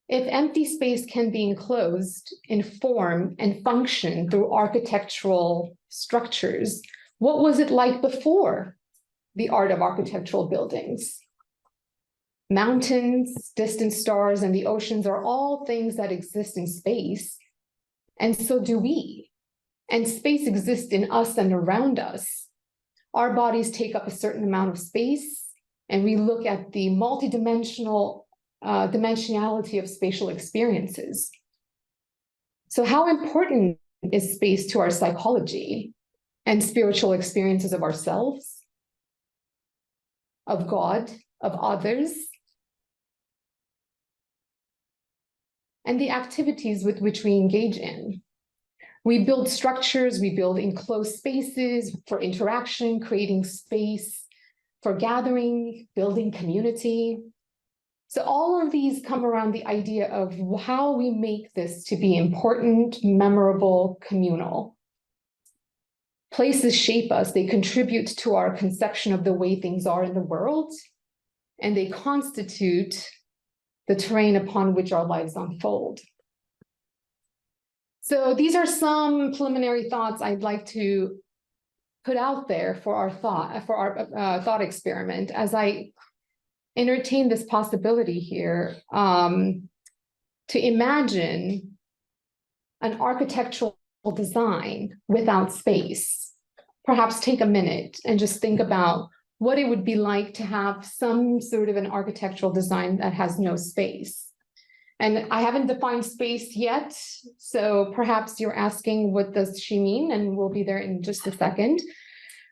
If empty space can be enclosed in form and function through architectural structures, what was it like before the art of architectural buildings? Mountains, distant stars, and the oceans are all things that exist in space, and so do we. And space exists in us and around us. Our bodies take up a certain amount of space, and we look at the multidimensional dimensionality of spatial experiences. So how important is space to our psychology and spiritual experiences of ourselves, of God, of others, and the activities with which we engage in? We build structures, we build enclosed spaces for interaction, creating space for gathering, building community. So all of these come around the idea of how we make this to be important, memorable, communal. Places shape us, they contribute to our conception of the way things are in the world, and they constitute the terrain upon which our lives unfold. So these are some preliminary thoughts I'd like to put out there for our thought experiment as I entertain this possibility here, to imagine an architectural design without space. Perhaps take a minute and just think about what it would be like to have some sort of an architectural design that has no space. And I haven't defined space yet, so perhaps you're asking, what does she mean? And we'll be there in just a second.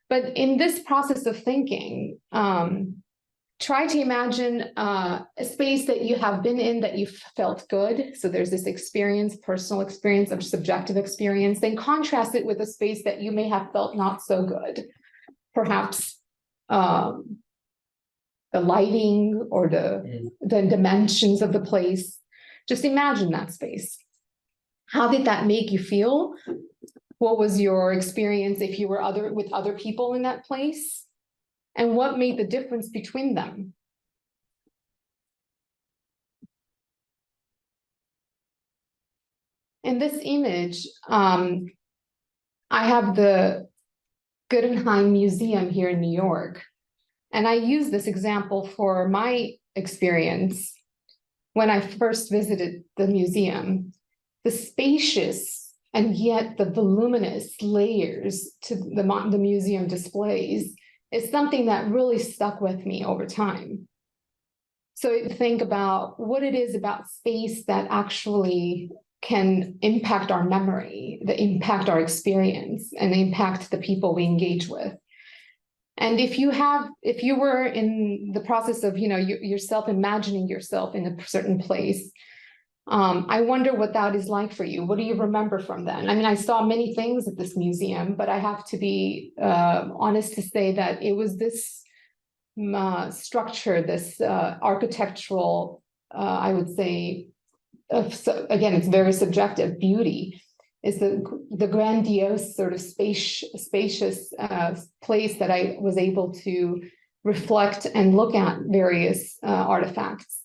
But in this process of thinking, try to imagine a space that you have been in that you felt good. So there's this experience, personal experience, or subjective experience. Then contrast it with a space that you may have felt not so good. Perhaps the lighting or the dimensions of the place. Just imagine that space. How did that make you feel? What was your experience if you were with other people in that place? And what made the difference between them? In this image, I have the Guggenheim Museum here in New York. And I use this example for my experience when I first visited the museum. The spacious and yet the voluminous layers to the museum displays is something that really stuck with me over time. So think about what it is about space that actually can impact our memory, that impact our experience, and impact the people we engage with. And if you were in the process of, yourself imagining yourself in a certain place, I wonder what that is like for you. What do you remember from then? I mean, I saw many things at this museum, but I have to be honest to say that it was this structure, this architectural, I would say, again, it's very subjective, beauty, is the grandiose sort of spacious place that I was able to reflect and look at various artifacts,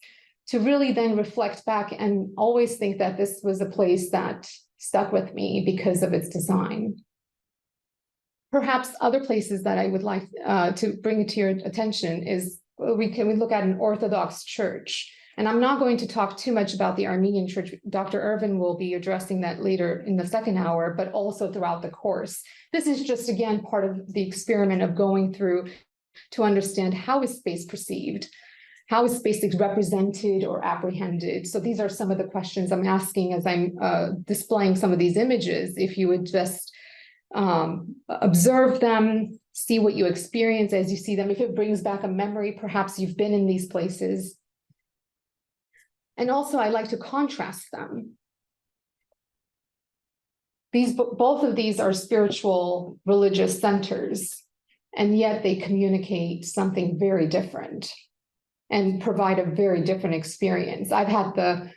to really then reflect back and always think that this was a place that stuck with me because of its design. Perhaps other places that I would like to bring to your attention is we look at an Orthodox church. And I'm not going to talk too much about the Armenian Church. Dr. Ervine will be addressing that later in the second hour, but also throughout the course. This is just, again, part of the experiment of going through to understand how is space perceived, how is space represented or apprehended. So these are some of the questions I'm asking as I'm displaying some of these images. If you would just observe them, see what you experience as you see them. If it brings back a memory, perhaps you've been in these places. And also, I like to contrast them. Both of these are spiritual, religious centers, and yet they communicate something very different and provide a very different experience. I've had the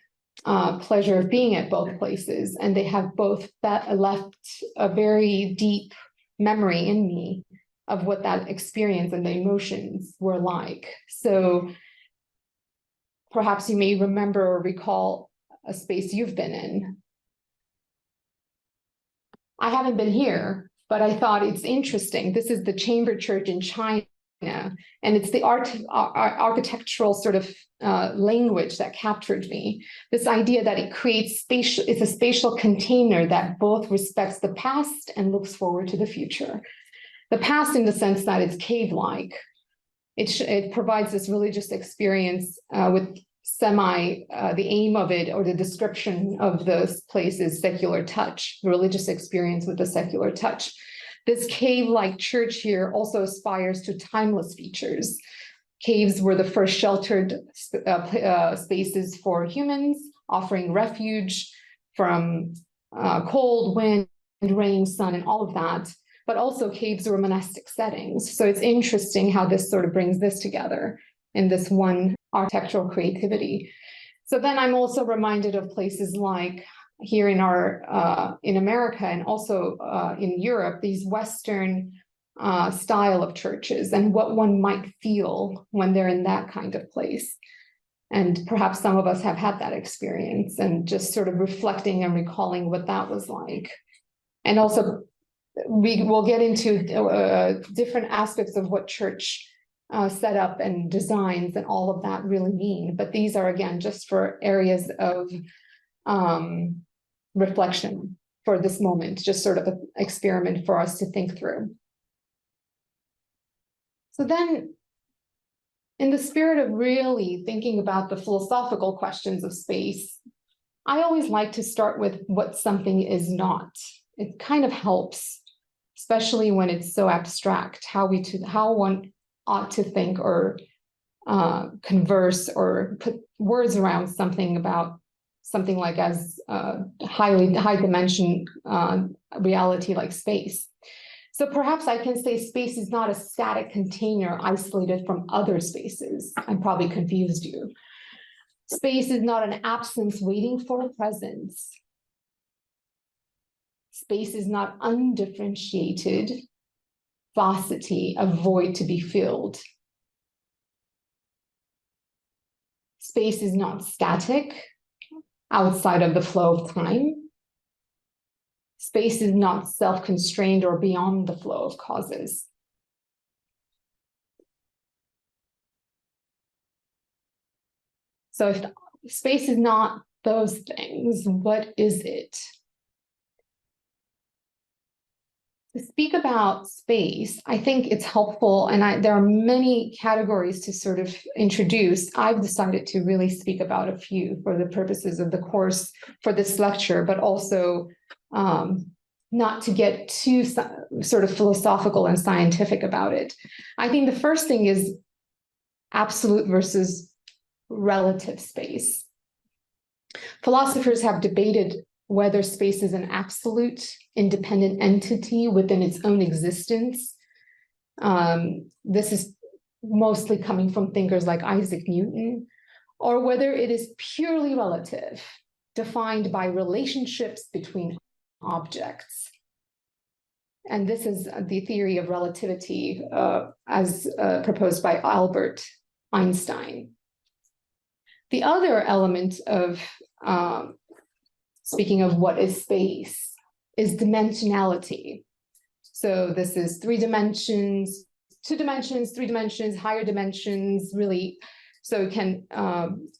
pleasure of being at both places, and they have both left a very deep memory in me of what that experience and the emotions were like. So perhaps you may remember or recall a space you've been in. I haven't been here, but I thought it's interesting. This is the Chamber Church in China, and it's the architectural sort of language that captured me. This idea that it creates spatial, it's a spatial container that both respects the past and looks forward to the future. The past in the sense that it's cave-like. It provides this religious experience with the aim of it, or the description of this place, is secular touch, religious experience with a secular touch. This cave-like church here also aspires to timeless features. Caves were the first sheltered spaces for humans, offering refuge from cold, wind, rain, sun, and all of that. But also caves were monastic settings. So it's interesting how this sort of brings this together in this one architectural creativity. So then I'm also reminded of places like here in America, and also in Europe, these Western style of churches, and what one might feel when they're in that kind of place. And perhaps some of us have had that experience, and just sort of reflecting and recalling what that was like. And also we will get into different aspects of what church setup and designs and all of that really mean. But these are, again, just for areas of reflection for this moment, just sort of an experiment for us to think through. So then, in the spirit of really thinking about the philosophical questions of space, I always like to start with what something is not. It kind of helps, especially when it's so abstract, how one ought to think or converse or put words around something, about something like as high dimension reality like space. So perhaps I can say space is not a static container isolated from other spaces. I probably confused you. Space is not an absence waiting for a presence. Space is not undifferentiated paucity, a void to be filled. Space is not static, outside of the flow of time. Space is not self-constrained or beyond the flow of causes. So if space is not those things, what is it? To speak about space, I think it's helpful, and there are many categories to sort of introduce. I've decided to really speak about a few for the purposes of the course for this lecture, but also not to get too sort of philosophical and scientific about it. I think the first thing is absolute versus relative space. Philosophers have debated whether space is an absolute, independent entity within its own existence. This is mostly coming from thinkers like Isaac Newton, or whether it is purely relative, defined by relationships between objects. And this is the theory of relativity as proposed by Albert Einstein. The other element of speaking of what is space, is dimensionality. So this is 3 dimensions, 2 dimensions, 3 dimensions, higher dimensions, really. So it can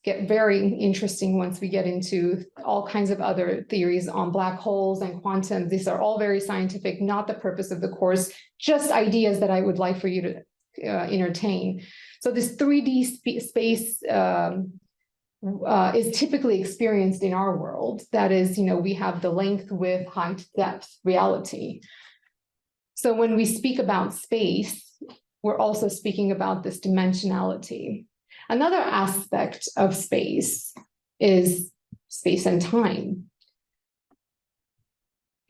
get very interesting once we get into all kinds of other theories on black holes and quantum. These are all very scientific, not the purpose of the course, just ideas that I would like for you to entertain. So this 3D space is typically experienced in our world. That is, we have the length, width, height, depth, reality. So when we speak about space, we're also speaking about this dimensionality. Another aspect of space is space and time.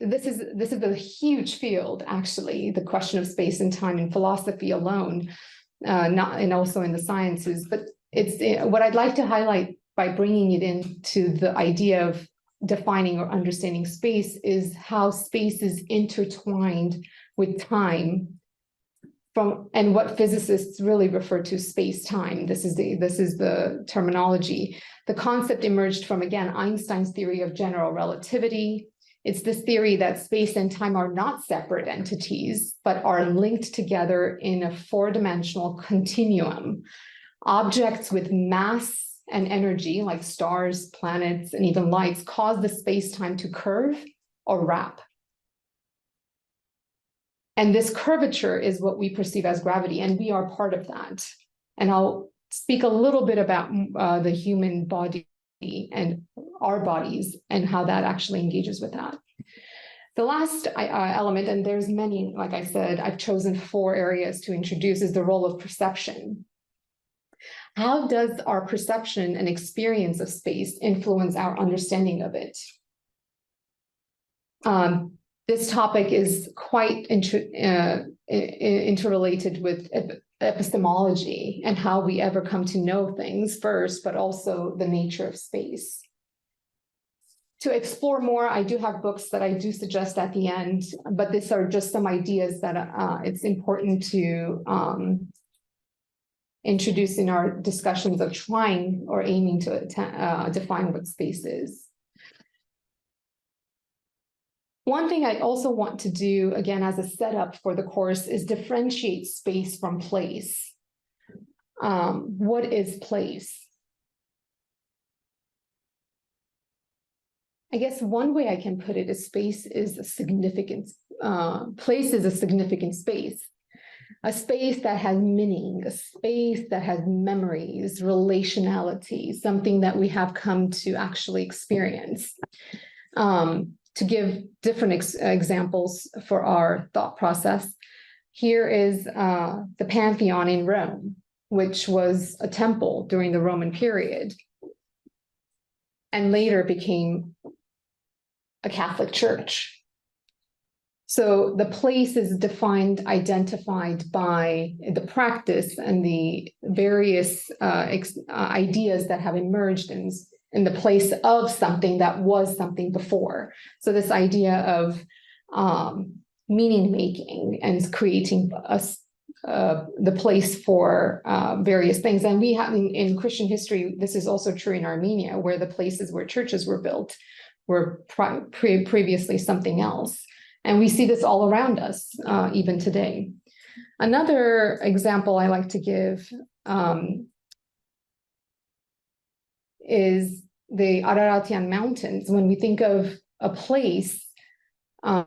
This is a huge field, actually, the question of space and time in philosophy alone, and also in the sciences. But it's what I'd like to highlight by bringing it into the idea of defining or understanding space is how space is intertwined with time and what physicists really refer to space-time. This is the terminology. The concept emerged from, again, Einstein's theory of general relativity. It's this theory that space and time are not separate entities, but are linked together in a four-dimensional continuum. Objects with mass and energy, like stars, planets, and even lights, cause the space-time to curve or wrap. And this curvature is what we perceive as gravity, and we are part of that. And I'll speak a little bit about the human body and our bodies and how that actually engages with that. The last element, and there's many, like I said, I've chosen 4 areas to introduce, is the role of perception. How does our perception and experience of space influence our understanding of it? This topic is quite interrelated with epistemology and how we ever come to know things first, but also the nature of space. To explore more, I do have books that I do suggest at the end, but these are just some ideas that it's important to introduce in our discussions of trying or aiming to define what space is. One thing I also want to do, again, as a setup for the course, is differentiate space from place. What is place? I guess one way I can put it is space is a significant, place is a significant space. A space that has meaning, a space that has memories, relationality, something that we have come to actually experience. To give different examples for our thought process, here is the Pantheon in Rome, which was a temple during the Roman period, and later became a Catholic church. So the place is defined, identified by the practice and the various ideas that have emerged in the place of something that was something before. So this idea of meaning making and creating the place for various things. And we have in Christian history, this is also true in Armenia, where the places where churches were built were previously something else. And we see this all around us, even today. Another example I like to give is the Araratian Mountains. When we think of a place, for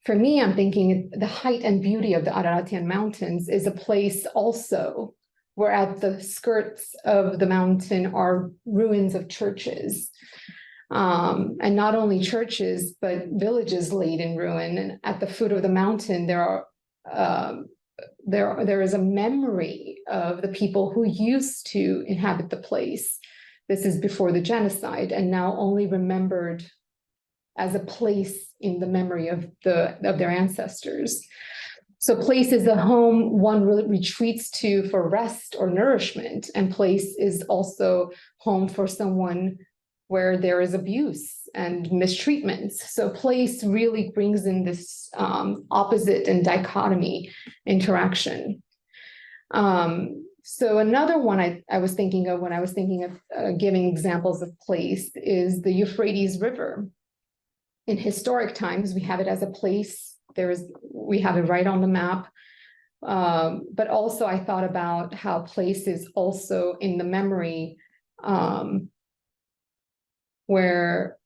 me, I'm thinking the height and beauty of the Araratian Mountains is a place also where at the skirts of the mountain are ruins of churches. And not only churches, but villages laid in ruin. And at the foot of the mountain, there is a memory of the people who used to inhabit the place. This is before the genocide, and now only remembered as a place in the memory of their ancestors. So place is a home one retreats to for rest or nourishment, and place is also home for someone where there is abuse and mistreatments. So place really brings in this opposite and dichotomy interaction. So another one I was thinking of when I was thinking of giving examples of place is the Euphrates River. In historic times, we have it as a place. We have it right on the map. But also I thought about how place is also in the memory where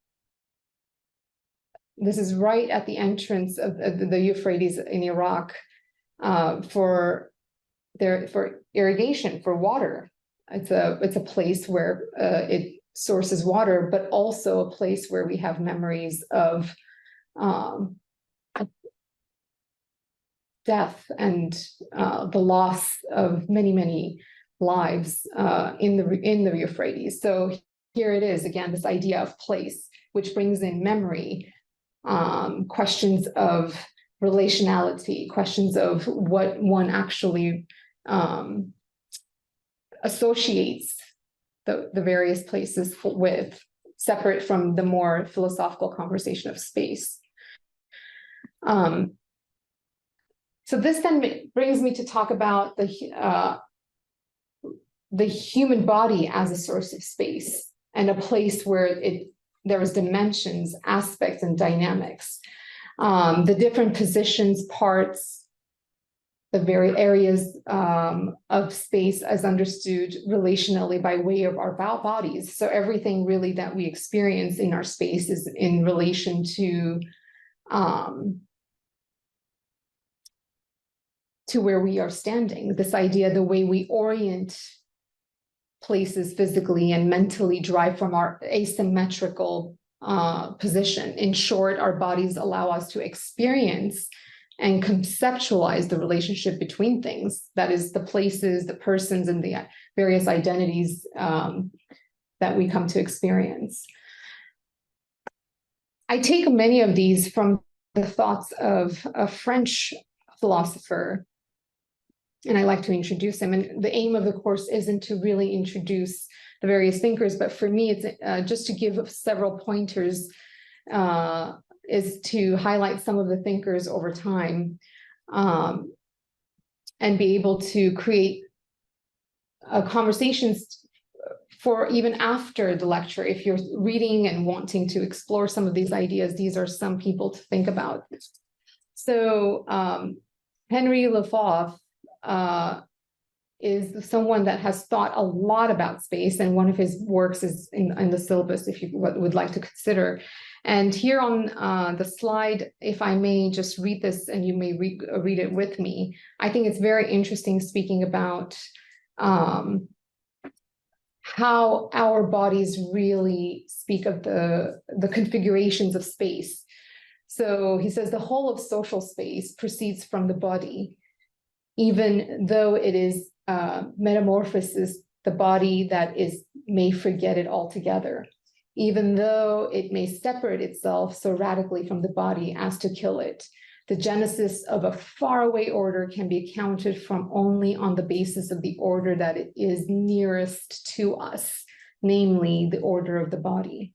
this is right at the entrance of the Euphrates in Iraq for irrigation, for water. It's a place where it sources water, but also a place where we have memories of death and the loss of many lives in the Euphrates. So here it is again, this idea of place, which brings in memory, questions of relationality, questions of what one actually associates the various places with, separate from the more philosophical conversation of space. So this then brings me to talk about the human body as a source of space and a place where there is dimensions, aspects, and dynamics. The different positions, parts, the very areas of space as understood relationally by way of our bodies. So everything really that we experience in our space is in relation to where we are standing. This idea, the way we orient places physically and mentally drive from our asymmetrical position. In short, our bodies allow us to experience and conceptualize the relationship between things. That is, the places, the persons, and the various identities that we come to experience. I take many of these from the thoughts of a French philosopher, and I like to introduce him. And the aim of the course isn't to really introduce the various thinkers, but for me, it's just to give several pointers, is to highlight some of the thinkers over time, and be able to create conversations for even after the lecture. If you're reading and wanting to explore some of these ideas, these are some people to think about. So Henry Lefauve is someone that has thought a lot about space, and one of his works is in the syllabus, if you would like to consider. And here on the slide, if I may just read this, and you may read it with me, I think it's very interesting, speaking about how our bodies really speak of the configurations of space. So he says the whole of social space proceeds from the body, even though it is metamorphosis, the body that may forget it altogether, even though it may separate itself so radically from the body as to kill it. The genesis of a faraway order can be accounted from only on the basis of the order that it is nearest to us, namely the order of the body.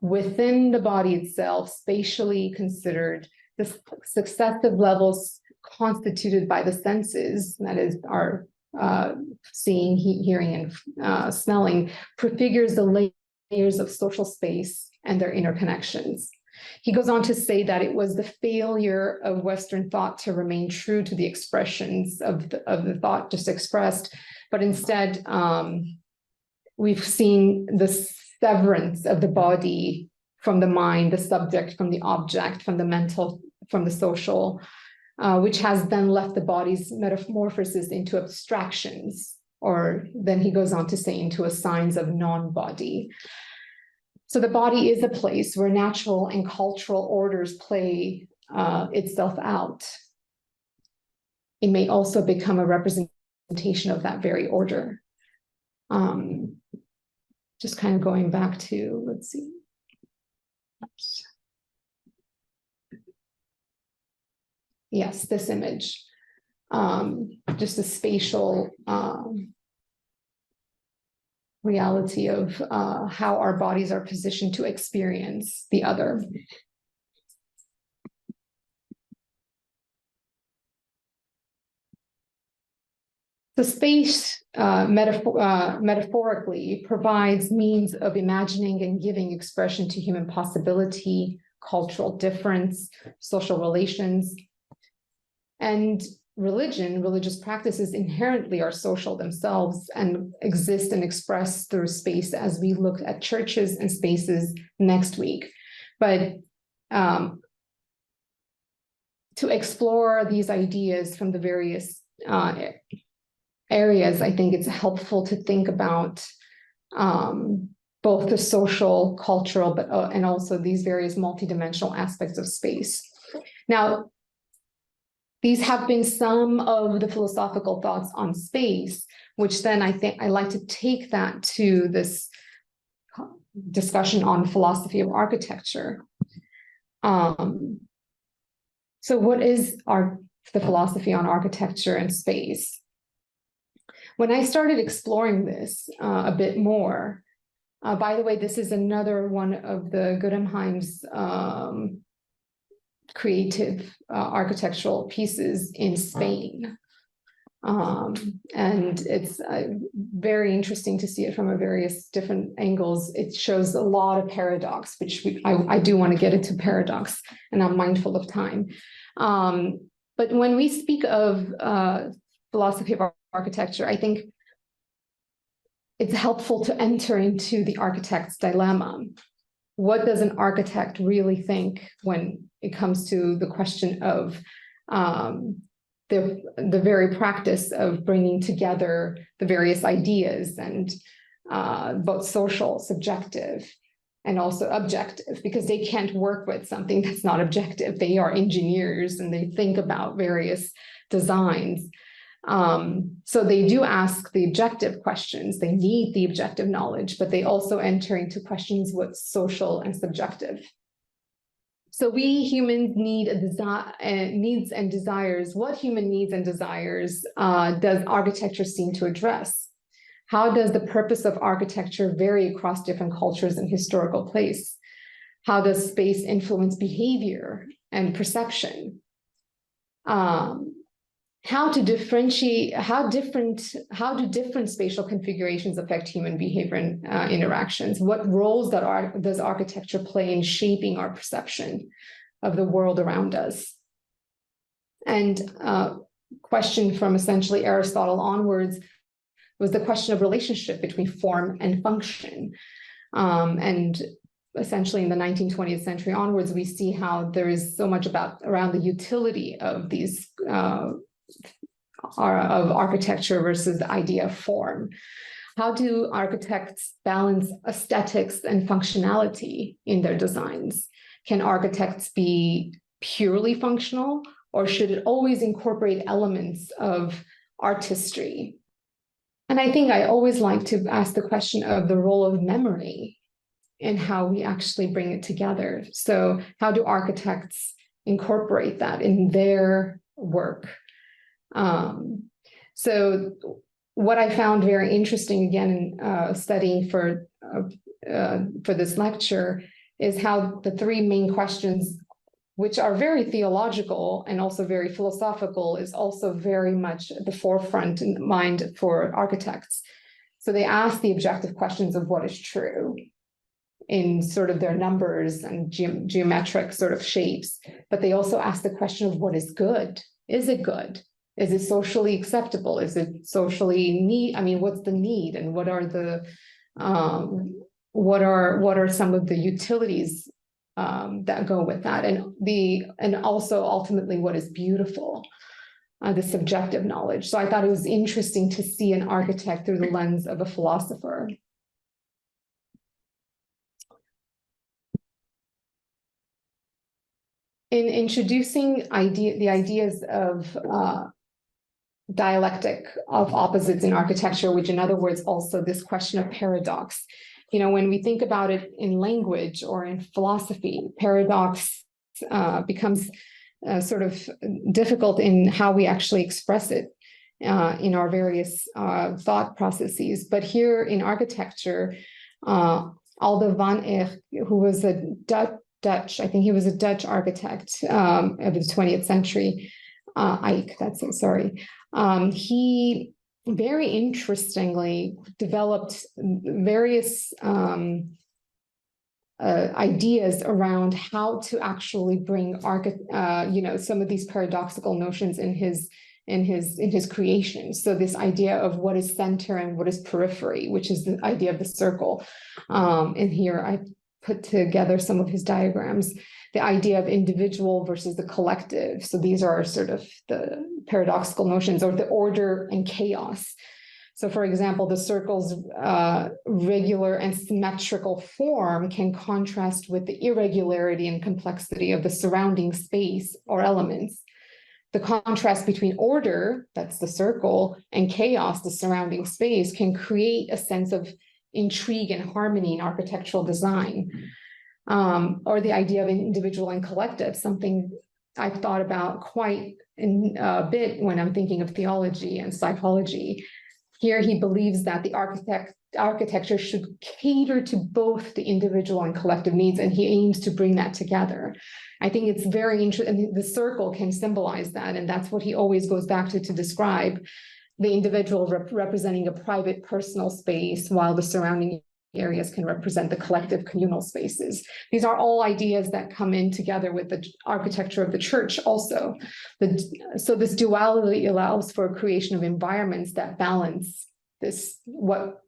Within the body itself, spatially considered, the successive levels constituted by the senses, that is our seeing, hearing, and smelling, prefigures the layers of social space and their interconnections. He goes on to say that it was the failure of Western thought to remain true to the expressions of the thought just expressed, but instead we've seen the severance of the body from the mind, the subject from the object, from the mental, from the social, which has then left the body's metamorphosis into abstractions, or then he goes on to say into a signs of non-body. So the body is a place where natural and cultural orders play itself out. It may also become a representation of that very order. Just kind of going back to, let's see. Oops. Yes, this image, just a spatial reality of how our bodies are positioned to experience the other. The space metaphorically provides means of imagining and giving expression to human possibility, cultural difference, social relations, and religious practices inherently are social themselves and exist and express through space, as we look at churches and spaces next week. But to explore these ideas from the various areas, I think it's helpful to think about both the social, cultural, but and also these various multidimensional aspects of space. Now, these have been some of the philosophical thoughts on space, which then I think I like to take that to this discussion on philosophy of architecture. So what is the philosophy on architecture and space? When I started exploring this a bit more, by the way, this is another one of the Guggenheim's creative architectural pieces in Spain. And it's very interesting to see it from a various different angles. It shows a lot of paradox, which I do want to get into paradox, and I'm mindful of time. But when we speak of philosophy of architecture, I think it's helpful to enter into the architect's dilemma. What does an architect really think when it comes to the question of the very practice of bringing together the various ideas, and both social, subjective, and also objective, because they can't work with something that's not objective. They are engineers and they think about various designs. So they do ask the objective questions. They need the objective knowledge, but they also enter into questions what's social and subjective. So we humans need needs and desires. What human needs and desires does architecture seem to address? How does the purpose of architecture vary across different cultures and historical place? How does space influence behavior and perception? How do different spatial configurations affect human behavior and interactions? What roles does architecture play in shaping our perception of the world around us? And question from essentially Aristotle onwards was the question of relationship between form and function. And essentially in the 19th, 20th century onwards, we see how there is so much around the utility of these of architecture versus the idea of form. How do architects balance aesthetics and functionality in their designs? Can architects be purely functional, or should it always incorporate elements of artistry? And I think I always like to ask the question of the role of memory and how we actually bring it together. So how do architects incorporate that in their work? So what I found very interesting, again, in studying for this lecture, is how the three main questions, which are very theological and also very philosophical, is also very much at the forefront in mind for architects. So they ask the objective questions of what is true in sort of their numbers and geometric sort of shapes, but they also ask the question of what is good. Is it good? Is it socially acceptable? Is it socially need? I mean, what's the need, and what are the what are some of the utilities that go with that, and also ultimately what is beautiful, the subjective knowledge. So I thought it was interesting to see an architect through the lens of a philosopher. In introducing the ideas of dialectic of opposites in architecture, which in other words, also this question of paradox. You know, when we think about it in language or in philosophy, paradox becomes sort of difficult in how we actually express it in our various thought processes. But here in architecture, Aldo van Eyck, who was a Dutch, I think he was a Dutch architect of the 20th century, Eyck, that's it, sorry. He very interestingly developed various ideas around how to actually bring some of these paradoxical notions in his creation. So this idea of what is center and what is periphery, which is the idea of the circle. And here I put together some of his diagrams. The idea of individual versus the collective. So these are sort of the paradoxical notions, or the order and chaos. So for example, the circle's regular and symmetrical form can contrast with the irregularity and complexity of the surrounding space or elements. The contrast between order, that's the circle, and chaos, the surrounding space, can create a sense of intrigue and harmony in architectural design. Or the idea of individual and collective, something I've thought about quite a bit when I'm thinking of theology and psychology. Here he believes that the architecture should cater to both the individual and collective needs, and he aims to bring that together. I think it's very interesting, and the circle can symbolize that, and that's what he always goes back to describe the individual representing a private personal space, while the surrounding areas can represent the collective communal spaces. These are all ideas that come in together with the architecture of the church also. So this duality allows for a creation of environments that balance this, what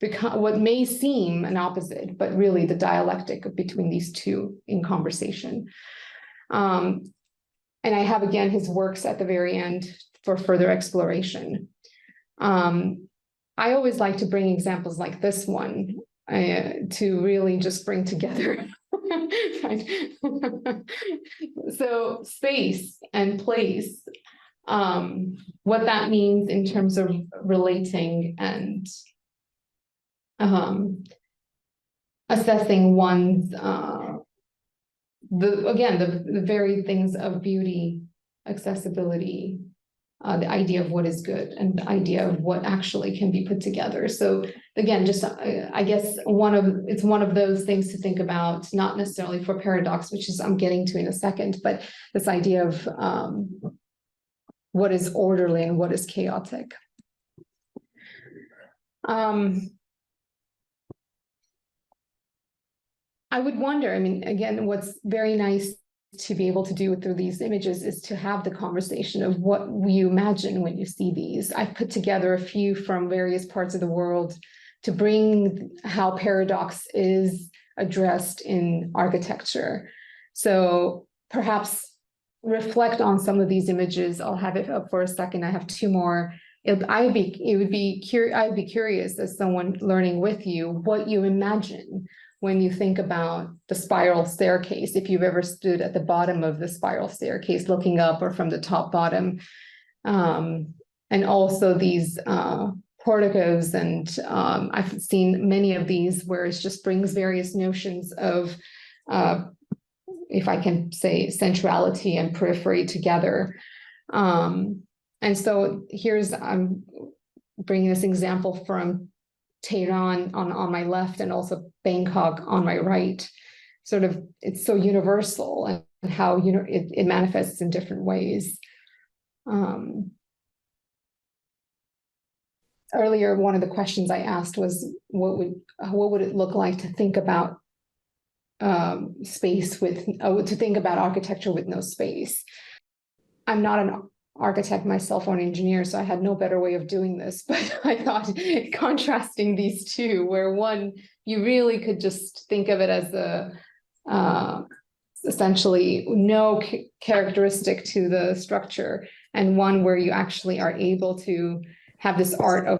may seem an opposite, but really the dialectic between these two in conversation. And I have, again, his works at the very end for further exploration. I always like to bring examples like this one to really just bring together. So space and place, what that means in terms of relating and assessing one's, the very things of beauty, accessibility, the idea of what is good and the idea of what actually can be put together. So again, just I guess it's one of those things to think about, not necessarily for paradox, which is I'm getting to in a second, but this idea of what is orderly and what is chaotic. I would wonder, I mean, again, what's very nice to be able to do through these images is to have the conversation of what you imagine when you see these. I've put together a few from various parts of the world to bring how paradox is addressed in architecture. So perhaps reflect on some of these images. I'll have it up for a second. I have two more. I'd be curious as someone learning with you what you imagine when you think about the spiral staircase, if you've ever stood at the bottom of the spiral staircase looking up, or from the top bottom, and also these porticos, and I've seen many of these where it just brings various notions of, if I can say, centrality and periphery together. And so I'm bringing this example from Tehran on my left, and also Bangkok on my right. Sort of, it's so universal, and how it manifests in different ways. Earlier, one of the questions I asked was, what would it look like to think about space with, to think about architecture with no space? I'm not an architect myself or an engineer, so I had no better way of doing this, but I thought contrasting these two, where one, you really could just think of it as essentially no characteristic to the structure, and one where you actually are able to have this art of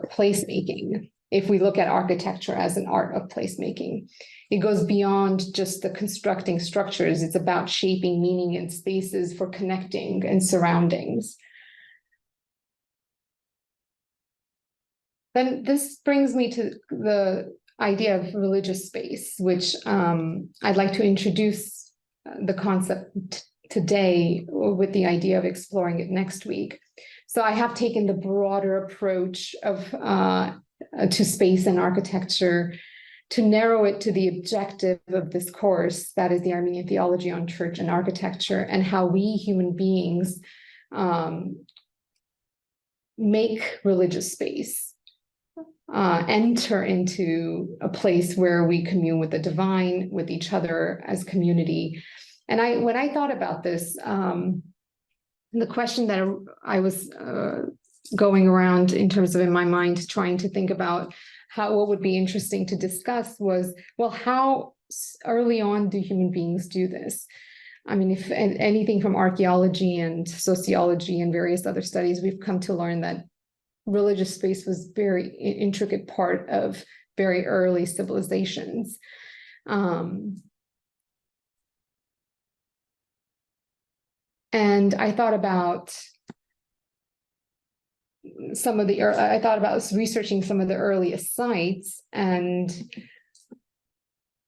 placemaking. If we look at architecture as an art of placemaking, it goes beyond just the constructing structures. It's about shaping meaning in spaces for connecting and surroundings. Then this brings me to the idea of religious space, which I'd like to introduce the concept today with the idea of exploring it next week. So I have taken the broader approach of to space and architecture to narrow it to the objective of this course, that is the Armenian Theology on Church and Architecture, and how we human beings make religious space, enter into a place where we commune with the divine, with each other as community. And when I thought about this, the question that I was going around in terms of in my mind, trying to think about what would be interesting to discuss was, well, how early on do human beings do this? I mean, if anything from archaeology and sociology and various other studies, we've come to learn that religious space was very intricate part of very early civilizations. And I thought about researching some of the earliest sites, and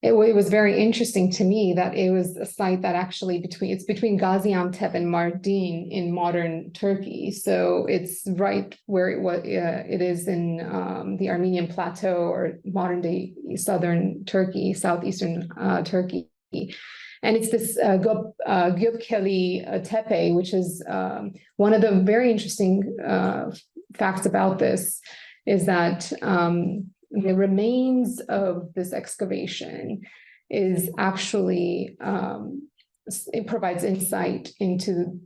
it was very interesting to me that it was a site that actually it's between Gaziantep and Mardin in modern Turkey. So it's right where it is in the Armenian plateau, or modern day southern Turkey, southeastern Turkey. And it's this Göbekli Tepe, which is one of the very interesting facts about this is that the remains of this excavation is actually, it provides insight into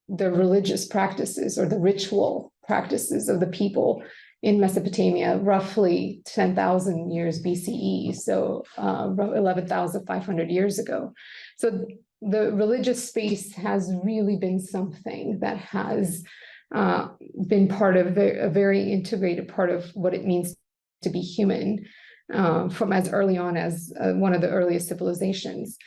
the religious practices or the ritual practices of the people in Mesopotamia, roughly 10,000 years BCE, so 11,500 years ago. So the religious space has really been something that has been part of a very integrated part of what it means to be human, from as early on as one of the earliest civilizations.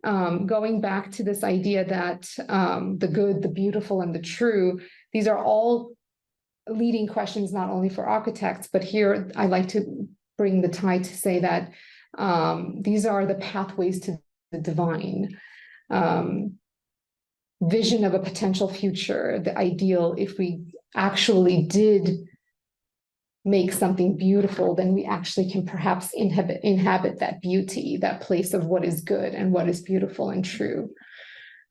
Going back to this idea that the good, the beautiful, and the true, these are all leading questions not only for architects, but here I like to bring the tide to say that these are the pathways to the divine. Vision of a potential future, the ideal, if we actually did make something beautiful, then we actually can perhaps inhabit that beauty, that place of what is good and what is beautiful and true.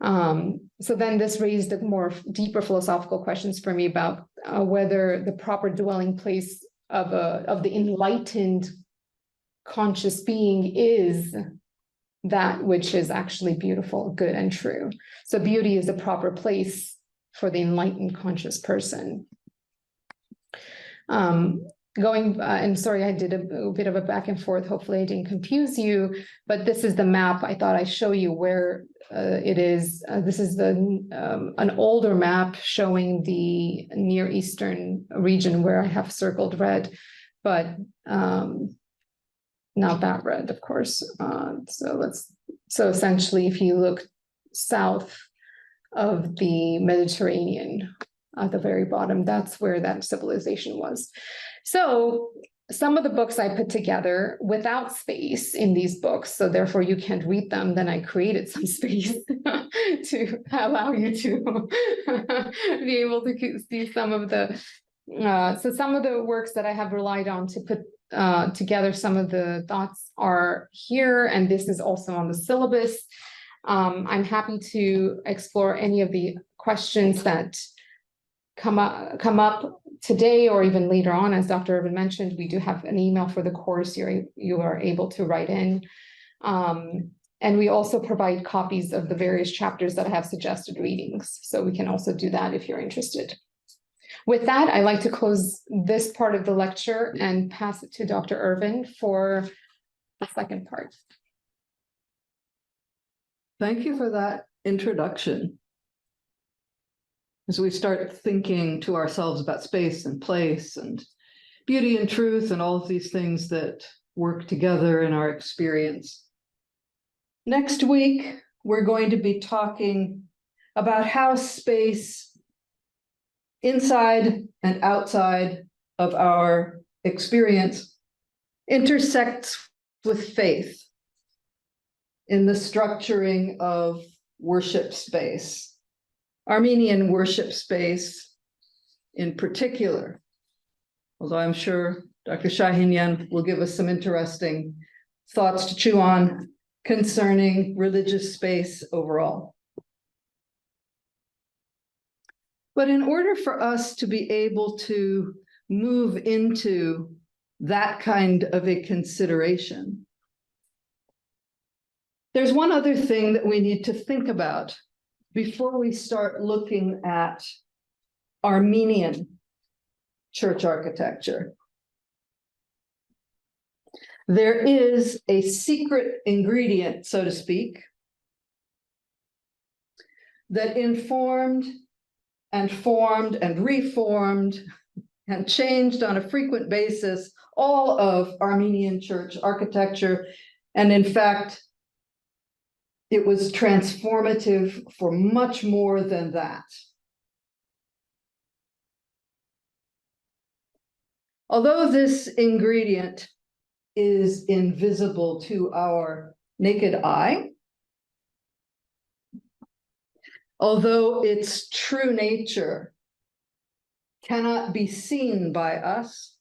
So then this raised the deeper philosophical questions for me about whether the proper dwelling place of the enlightened conscious being is that which is actually beautiful, good, and true. So beauty is the proper place for the enlightened conscious person. And sorry, I did a bit of a back and forth. Hopefully I didn't confuse you, but this is the map. I thought I'd show you where it is. This is an older map showing the Near Eastern region where I have circled red, but not that red, of course. So essentially, if you look south of the Mediterranean at the very bottom, that's where that civilization was. So some of the books I put together without space in these books, so therefore you can't read them, then I created some space to allow you to be able to see some of the, so some of the works that I have relied on to put together some of the thoughts are here, and this is also on the syllabus. I'm happy to explore any of the questions that come up today or even later on. As Dr. Ervine mentioned, we do have an email for the course you are able to write in. And we also provide copies of the various chapters that have suggested readings. So we can also do that if you're interested. With that, I'd like to close this part of the lecture and pass it to Dr. Ervine for the second part. Thank you for that introduction. As we start thinking to ourselves about space and place and beauty and truth and all of these things that work together in our experience. Next week, we're going to be talking about how space inside and outside of our experience intersects with faith in the structuring of worship space. Armenian worship space in particular, although I'm sure Dr. Shahinian will give us some interesting thoughts to chew on concerning religious space overall. But in order for us to be able to move into that kind of a consideration, there's one other thing that we need to think about before we start looking at Armenian church architecture. There is a secret ingredient, so to speak, that informed and formed and reformed and changed on a frequent basis all of Armenian church architecture. And in fact, it was transformative for much more than that. Although this ingredient is invisible to our naked eye, although its true nature cannot be seen by us,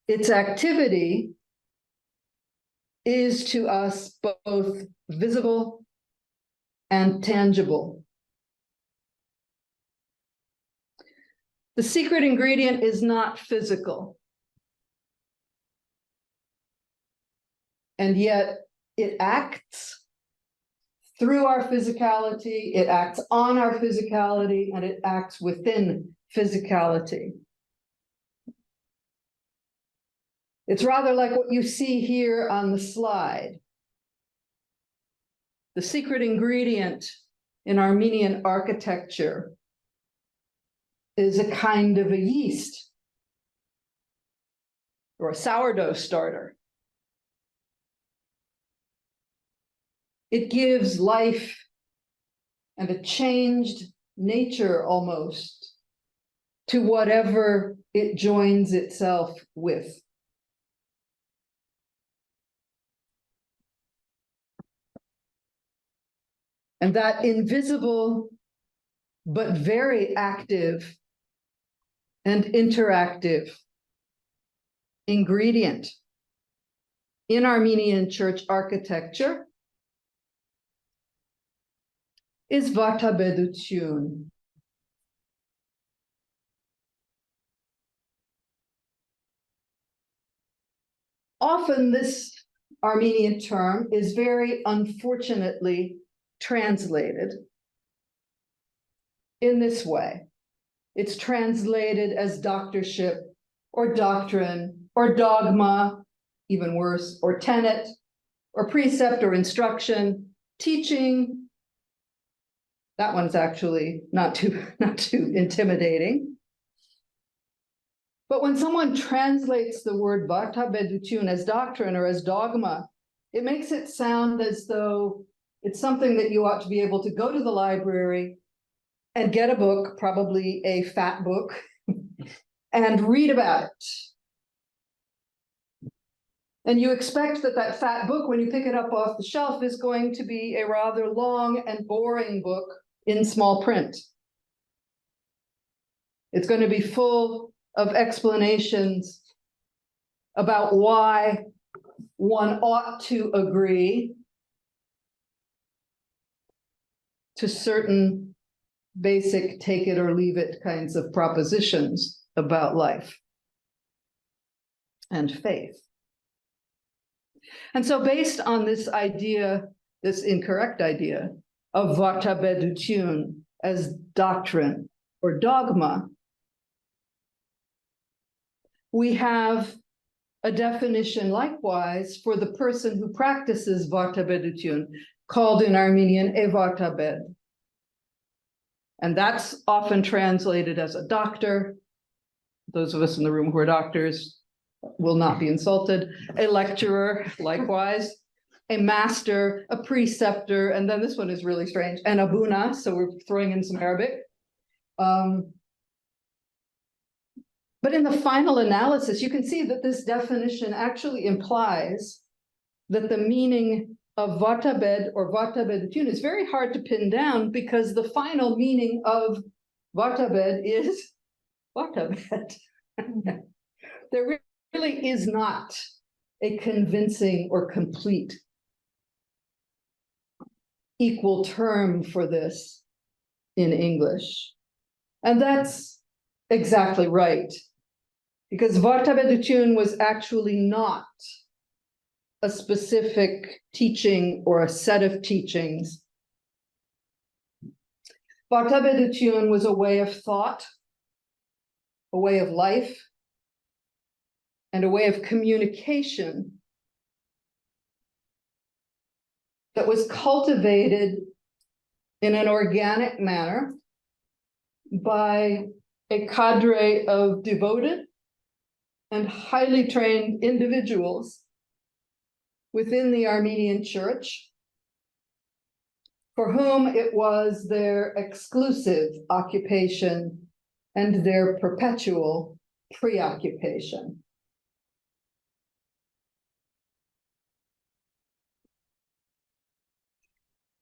its activity is to us both visible and tangible. The secret ingredient is not physical, and yet it acts through our physicality, it acts on our physicality, and it acts within physicality. It's rather like what you see here on the slide. The secret ingredient in Armenian architecture is a kind of a yeast or a sourdough starter. It gives life and a changed nature almost to whatever it joins itself with. And that invisible, but very active and interactive ingredient in Armenian church architecture is vartabedutun. Often this Armenian term is very unfortunately translated in this way. It's translated as doctorship or doctrine or dogma, even worse, or tenet or precept or instruction, teaching. That one's actually not too intimidating. But when someone translates the word vartabedutun as doctrine or as dogma, it makes it sound as though it's something that you ought to be able to go to the library and get a book, probably a fat book, and read about it. And you expect that that fat book, when you pick it up off the shelf, is going to be a rather long and boring book in small print. It's going to be full of explanations about why one ought to agree to certain basic take it or leave it kinds of propositions about life and faith. And so based on this idea, this incorrect idea of vartabedutun as doctrine or dogma, we have a definition likewise for the person who practices vartabedutun, called in Armenian a vartabed. And that's often translated as a doctor. Those of us in the room who are doctors will not be insulted. A lecturer, likewise, a master, a preceptor, and then this one is really strange, an abuna, so we're throwing in some Arabic. But in the final analysis, you can see that this definition actually implies that the meaning of vartabed or vartabedutun is very hard to pin down, because the final meaning of vartabed is vartabed. There really is not a convincing or complete equal term for this in English. And that's exactly right, because vartabedutun was actually not a specific teaching or a set of teachings. Vartabedutun was a way of thought, a way of life, and a way of communication that was cultivated in an organic manner by a cadre of devoted and highly trained individuals within the Armenian Church, for whom it was their exclusive occupation and their perpetual preoccupation.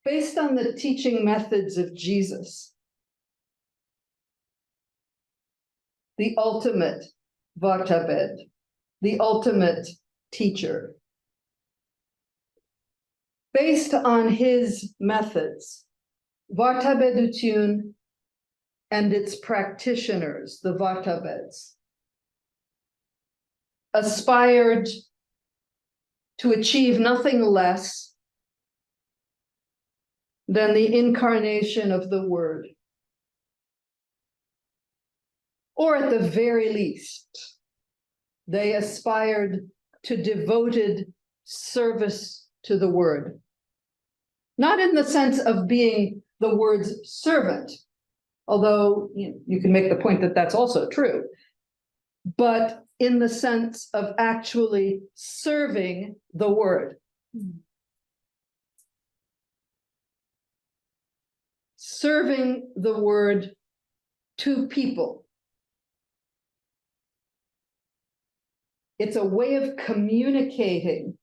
based on the teaching methods of Jesus, the ultimate Vatabed, the ultimate teacher. Based on his methods, Vatabedutun and its practitioners, the Vatabeds, aspired to achieve nothing less than the incarnation of the Word. Or at the very least, they aspired to devoted service to the Word. Not in the sense of being the Word's servant, although you can make the point that that's also true, but in the sense of actually serving the Word. Serving the Word to people. It's a way of communicating.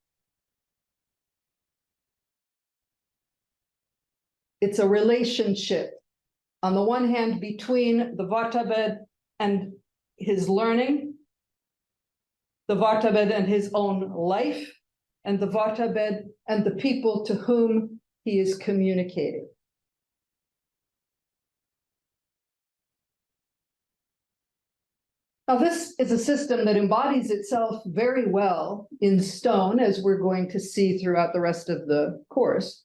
It's a relationship, on the one hand, between the Vatabed and his learning, the Vatabed and his own life, and the Vatabed and the people to whom he is communicating. Now, this is a system that embodies itself very well in stone, as we're going to see throughout the rest of the course.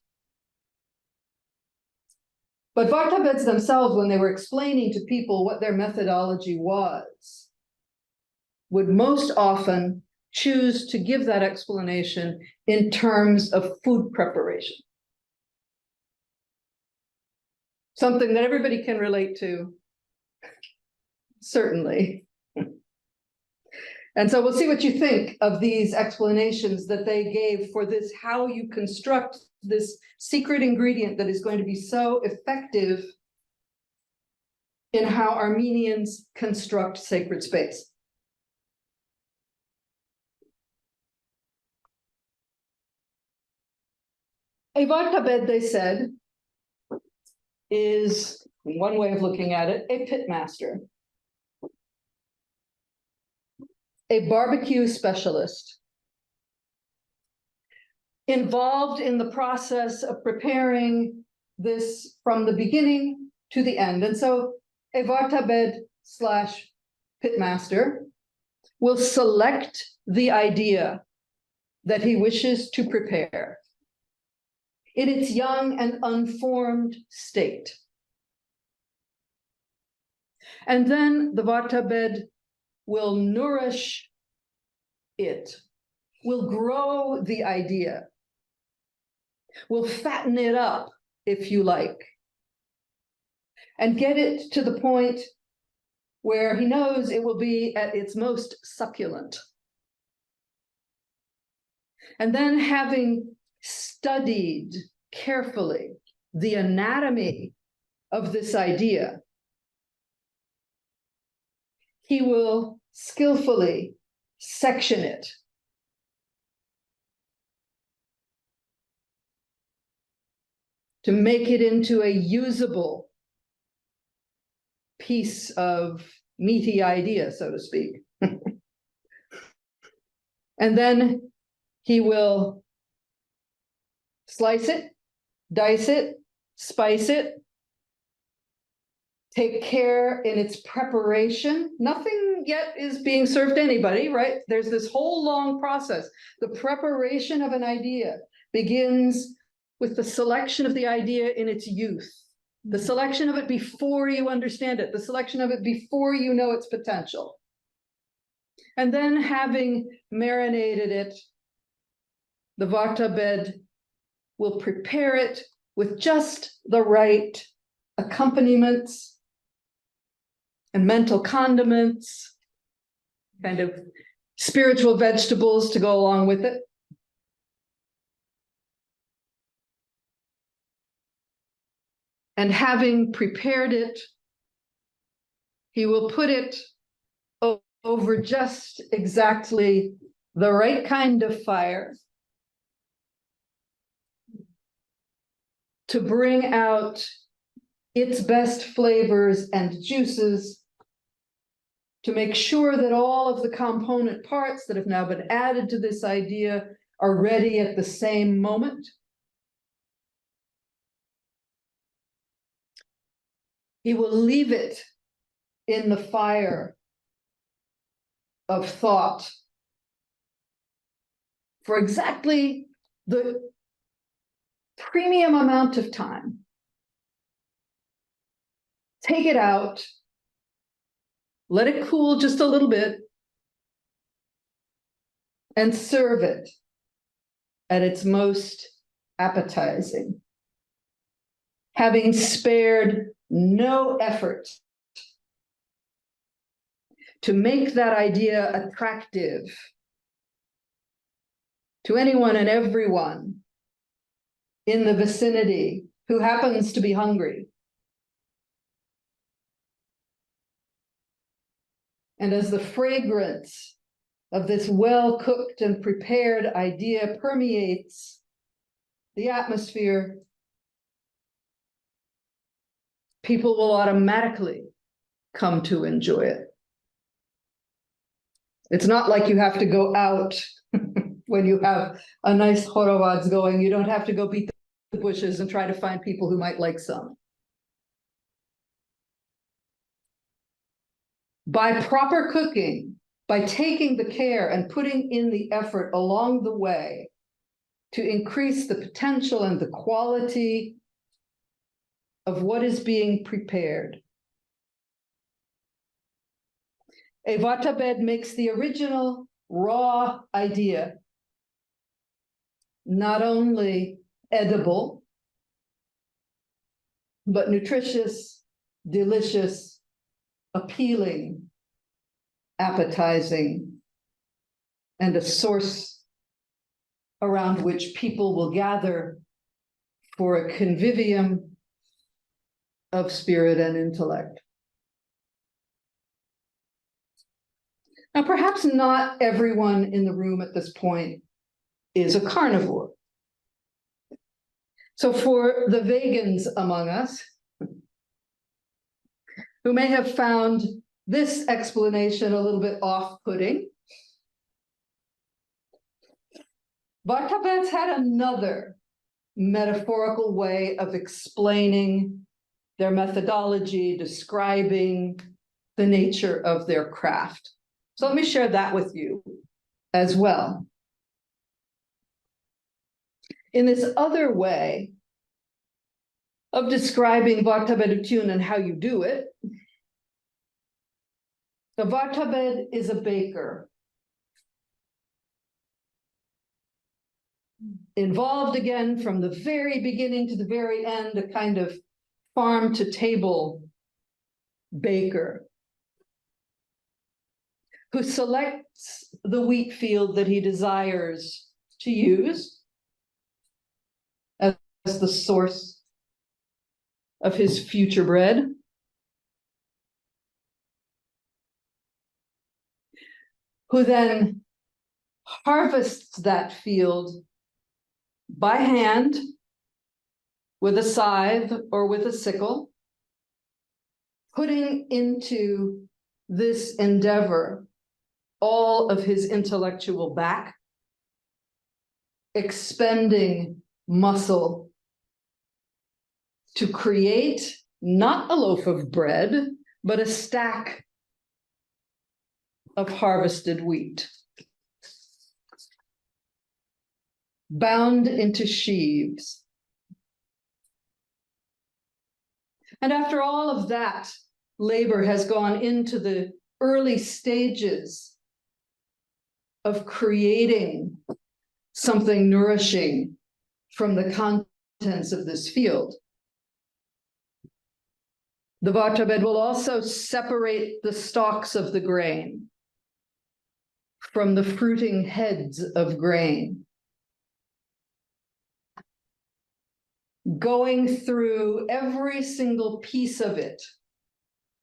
But Vatabeds themselves, when they were explaining to people what their methodology was, would most often choose to give that explanation in terms of food preparation. Something that everybody can relate to, certainly. And so we'll see what you think of these explanations that they gave for this, how you construct this secret ingredient that is going to be so effective in how Armenians construct sacred space. A Vatabed, they said, is, in one way of looking at it, a pitmaster, a barbecue specialist, involved in the process of preparing this from the beginning to the end. And so a Vatabed / pitmaster will select the idea that he wishes to prepare in its young and unformed state. And then the Vatabed will nourish it, will grow the idea, will fatten it up, if you like, and get it to the point where he knows it will be at its most succulent. And then, having studied carefully the anatomy of this idea, he will skillfully section it to make it into a usable piece of meaty idea, so to speak. And then he will slice it, dice it, spice it, take care in its preparation. Nothing yet is being served to anybody, right? There's this whole long process. The preparation of an idea begins with the selection of the idea in its youth, the selection of it before you understand it, the selection of it before you know its potential. And then, having marinated it, the Vatabed will prepare it with just the right accompaniments and mental condiments, kind of spiritual vegetables to go along with it. And having prepared it, he will put it over just exactly the right kind of fire, to bring out its best flavors and juices, to make sure that all of the component parts that have now been added to this idea are ready at the same moment. He will leave it in the fire of thought for exactly the premium amount of time. Take it out, let it cool just a little bit, and serve it at its most appetizing, having spared no effort to make that idea attractive to anyone and everyone in the vicinity who happens to be hungry. And as the fragrance of this well-cooked and prepared idea permeates the atmosphere, people will automatically come to enjoy it. It's not like you have to go out when you have a nice chorovads going. You don't have to go beat the bushes and try to find people who might like some. By proper cooking, by taking the care and putting in the effort along the way to increase the potential and the quality of what is being prepared, a vata bed makes the original raw idea not only edible, but nutritious, delicious, appealing, appetizing, and a source around which people will gather for a convivium of spirit and intellect. Now, perhaps not everyone in the room at this point is a carnivore. So for the vegans among us, who may have found this explanation a little bit off-putting, vata beds had another metaphorical way of explaining their methodology, describing the nature of their craft. So let me share that with you as well. In this other way of describing vata bedutun and how you do it, the vata bed is a baker, involved again from the very beginning to the very end, a kind of farm to table baker who selects the wheat field that he desires to use as the source of his future bread, who then harvests that field by hand with a scythe or with a sickle, putting into this endeavor all of his intellectual back, expending muscle to create not a loaf of bread, but a stack of harvested wheat, bound into sheaves. And after all of that labor has gone into the early stages of creating something nourishing from the contents of this field, the vata bed will also separate the stalks of the grain from the fruiting heads of grain, going through every single piece of it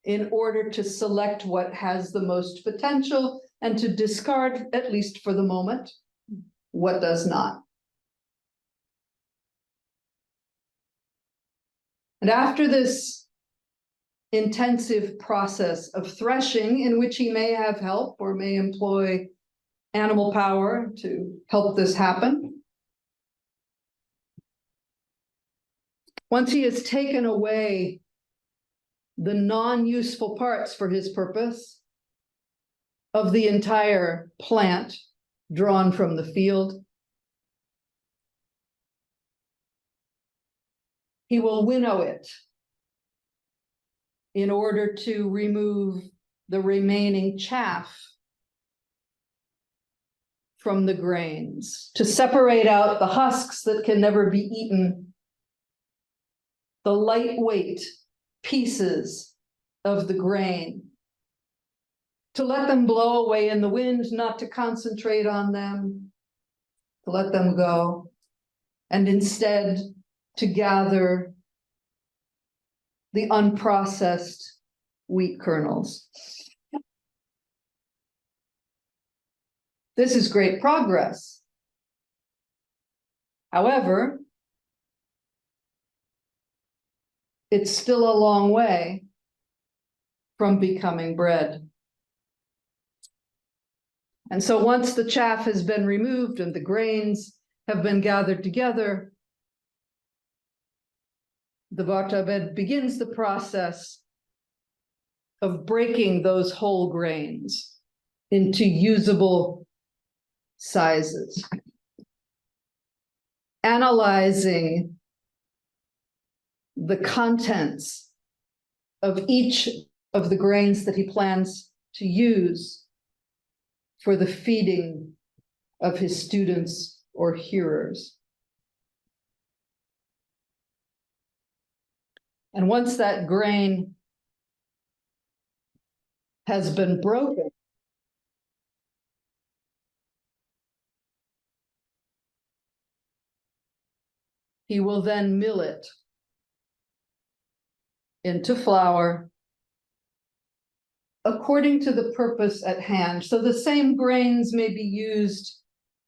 in order to select what has the most potential and to discard, at least for the moment, what does not. And after this intensive process of threshing, in which he may have help or may employ animal power to help this happen, once he has taken away the non-useful parts for his purpose of the entire plant drawn from the field, he will winnow it in order to remove the remaining chaff from the grains, to separate out the husks that can never be eaten, the lightweight pieces of the grain, to let them blow away in the wind, not to concentrate on them, to let them go, and instead to gather the unprocessed wheat kernels. This is great progress. However, it's still a long way from becoming bread. And so once the chaff has been removed and the grains have been gathered together, the Vartabed begins the process of breaking those whole grains into usable sizes, analyzing the contents of each of the grains that he plans to use for the feeding of his students or hearers. And once that grain has been broken, he will then mill it into flour according to the purpose at hand. So the same grains may be used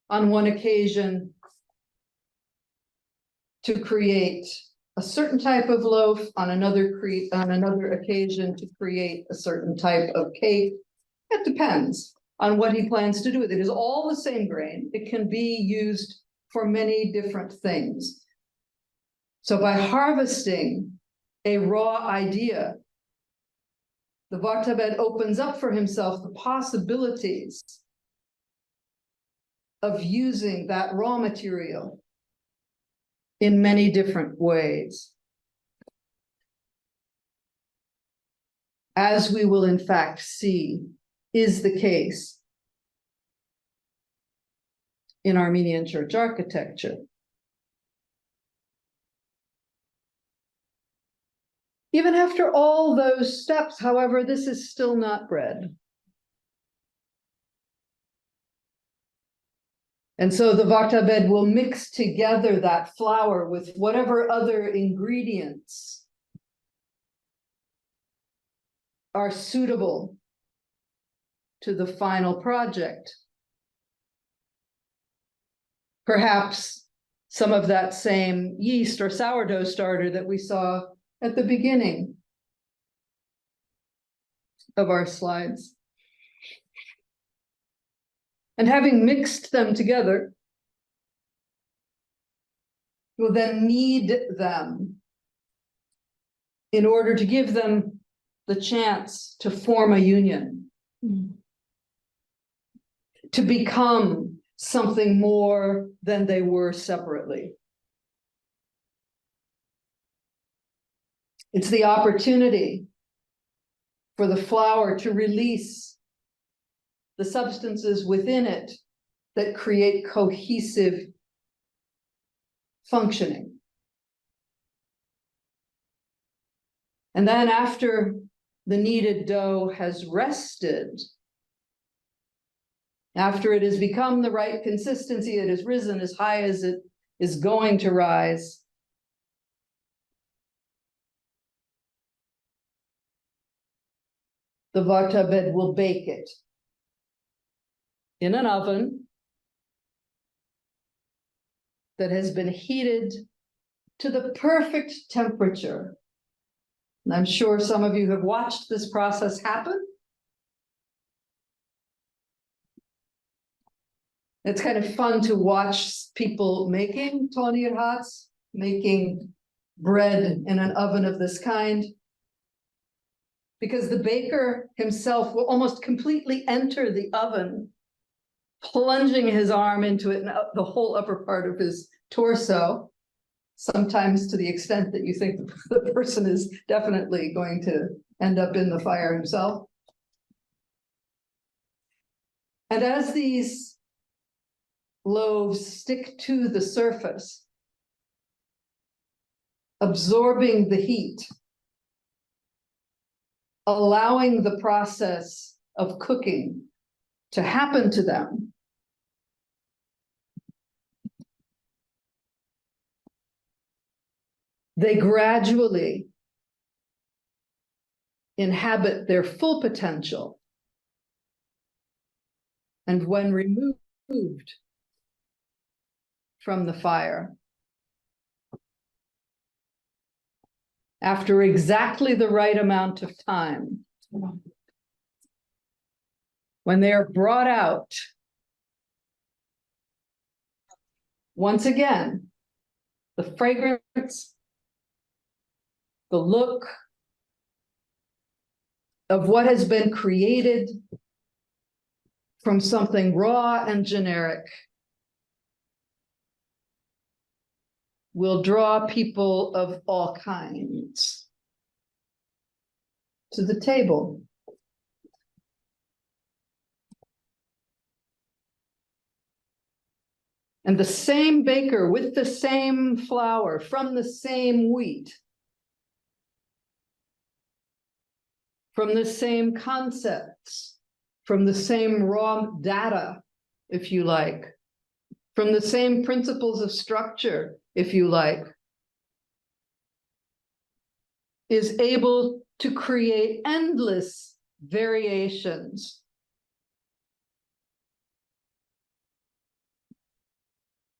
on one occasion to create a certain type of loaf, on another occasion to create a certain type of cake. It depends on what he plans to do with it. It is all the same grain. It can be used for many different things. So by harvesting a raw idea, the Vartabed opens up for himself the possibilities of using that raw material in many different ways. As we will in fact see is the case in Armenian church architecture. Even after all those steps, however, this is still not bread. And so the Vartabed will mix together that flour with whatever other ingredients are suitable to the final project. Perhaps some of that same yeast or sourdough starter that we saw at the beginning of our slides. And having mixed them together, you'll then knead them in order to give them the chance to form a union, to become something more than they were separately. It's the opportunity for the flour to release the substances within it that create cohesive functioning. And then after the kneaded dough has rested, after it has become the right consistency, it has risen as high as it is going to rise, the Vartabed will bake it in an oven that has been heated to the perfect temperature And I'm sure some of you have watched this process happen. It's kind of fun to watch people making tonir hats, making bread in an oven of this kind, because the baker himself will almost completely enter the oven, plunging his arm into it and the whole upper part of his torso, sometimes to the extent that you think the person is definitely going to end up in the fire himself. And as these loaves stick to the surface, absorbing the heat, allowing the process of cooking to happen to them, they gradually inhabit their full potential. And when removed from the fire, after exactly the right amount of time, when they are brought out, once again, the fragrance, the look of what has been created from something raw and generic will draw people of all kinds to the table. And the same baker with the same flour from the same wheat, from the same concepts, from the same raw data, if you like, from the same principles of structure, if you like, is able to create endless variations.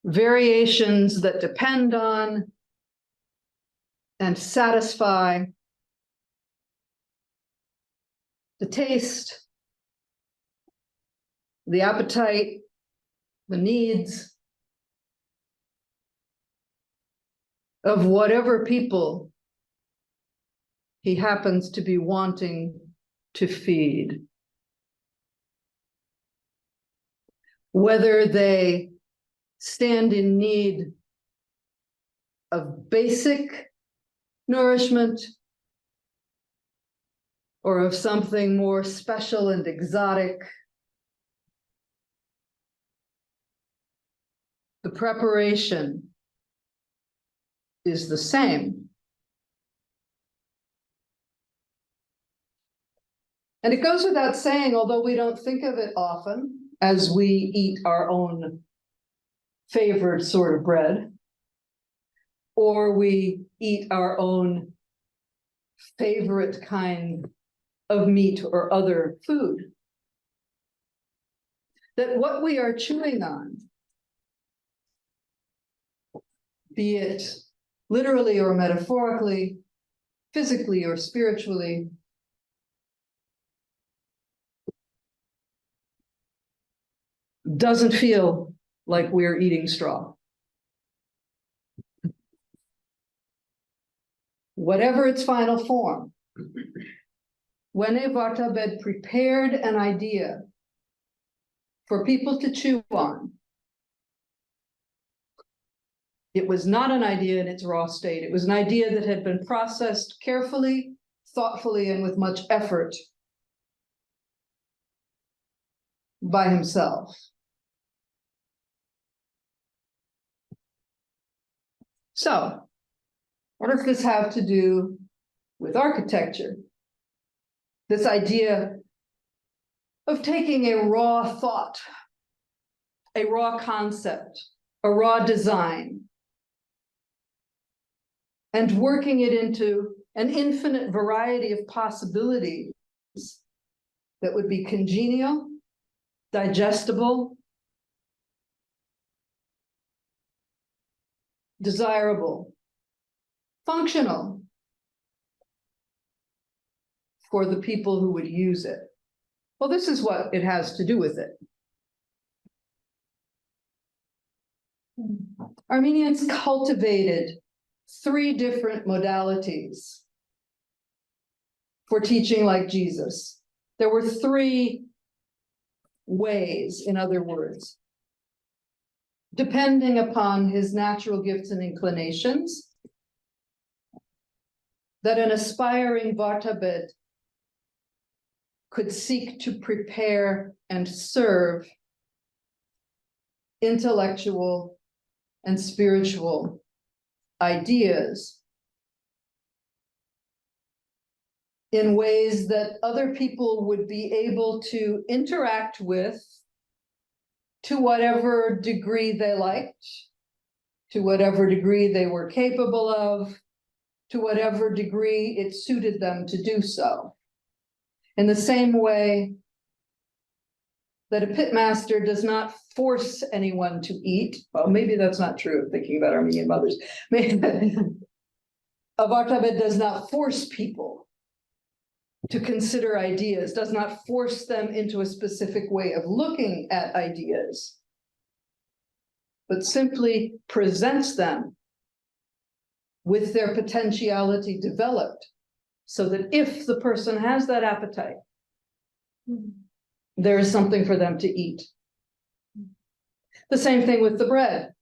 Variations that depend on and satisfy the taste, the appetite, the needs of whatever people he happens to be wanting to feed. Whether they stand in need of basic nourishment or of something more special and exotic, the preparation is the same. And it goes without saying, although we don't think of it often, as we eat our own favorite sort of bread, or we eat our own favorite kind of meat or other food, that what we are chewing on, be it literally or metaphorically, physically or spiritually, doesn't feel like we're eating straw. Whatever its final form, when Vartabed prepared an idea for people to chew on, it was not an idea in its raw state. It was an idea that had been processed carefully, thoughtfully, and with much effort by himself. So, what does this have to do with architecture? This idea of taking a raw thought, a raw concept, a raw design, and working it into an infinite variety of possibilities that would be congenial, digestible, desirable, functional, for the people who would use it. Well, this is what it has to do with it. Armenians cultivated 3 different modalities for teaching like Jesus. There were 3 ways, in other words, depending upon his natural gifts and inclinations, that an aspiring Vartabed could seek to prepare and serve intellectual and spiritual ideas in ways that other people would be able to interact with to whatever degree they liked, to whatever degree they were capable of, to whatever degree it suited them to do so. In the same way that a pitmaster does not force anyone to eat, well, maybe that's not true, thinking about Armenian mothers. A Vartabed does not force people to consider ideas, does not force them into a specific way of looking at ideas, but simply presents them with their potentiality developed, so that if the person has that appetite, there is something for them to eat. The same thing with the bread.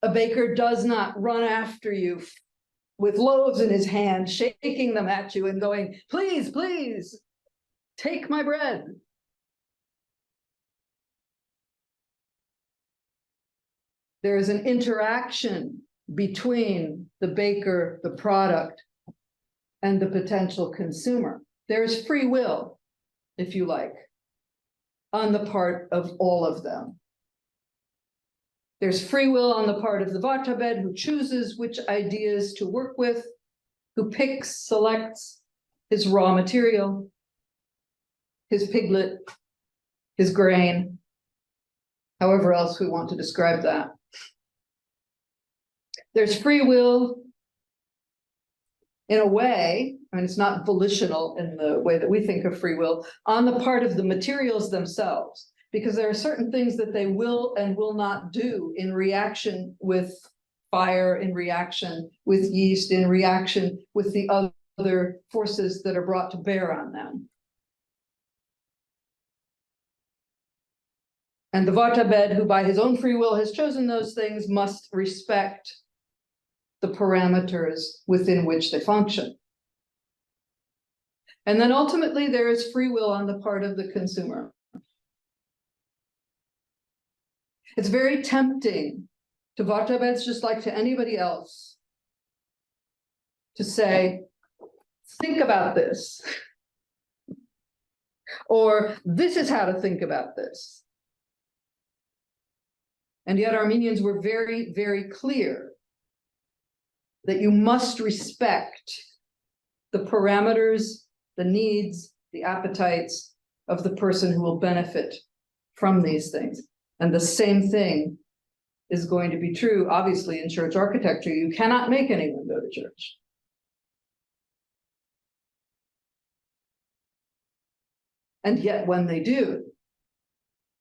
A baker does not run after you with loaves in his hand, shaking them at you and going, please, please, take my bread. There is an interaction between the baker, the product, and the potential consumer. There is free will, if you like, on the part of all of them. There's free will on the part of the Vartabed, who chooses which ideas to work with, who picks, selects his raw material, his piglet, his grain, however else we want to describe that. There's free will in a way, I mean, it's not volitional in the way that we think of free will, on the part of the materials themselves, because there are certain things that they will and will not do in reaction with fire, in reaction with yeast, in reaction with the other forces that are brought to bear on them. And the Vartabed, who by his own free will has chosen those things, must respect the parameters within which they function. And then ultimately there is free will on the part of the consumer. It's very tempting to Vartabeds, just like to anybody else, to say, think about this, or this is how to think about this. And yet Armenians were very, very clear that you must respect the parameters, the needs, the appetites of the person who will benefit from these things. And the same thing is going to be true, obviously, in church architecture. You cannot make anyone go to church. And yet when they do,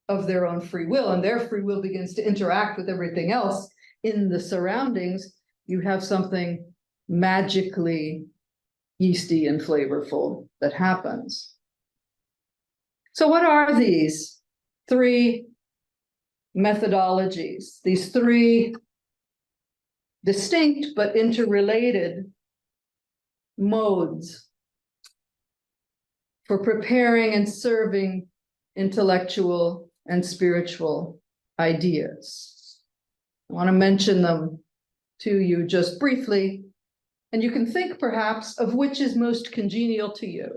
of their own free will, and their free will begins to interact with everything else in the surroundings, you have something magically yeasty and flavorful that happens. So what are these 3 methodologies, these 3 distinct but interrelated modes for preparing and serving intellectual and spiritual ideas? I want to mention them to you just briefly, and you can think perhaps of which is most congenial to you.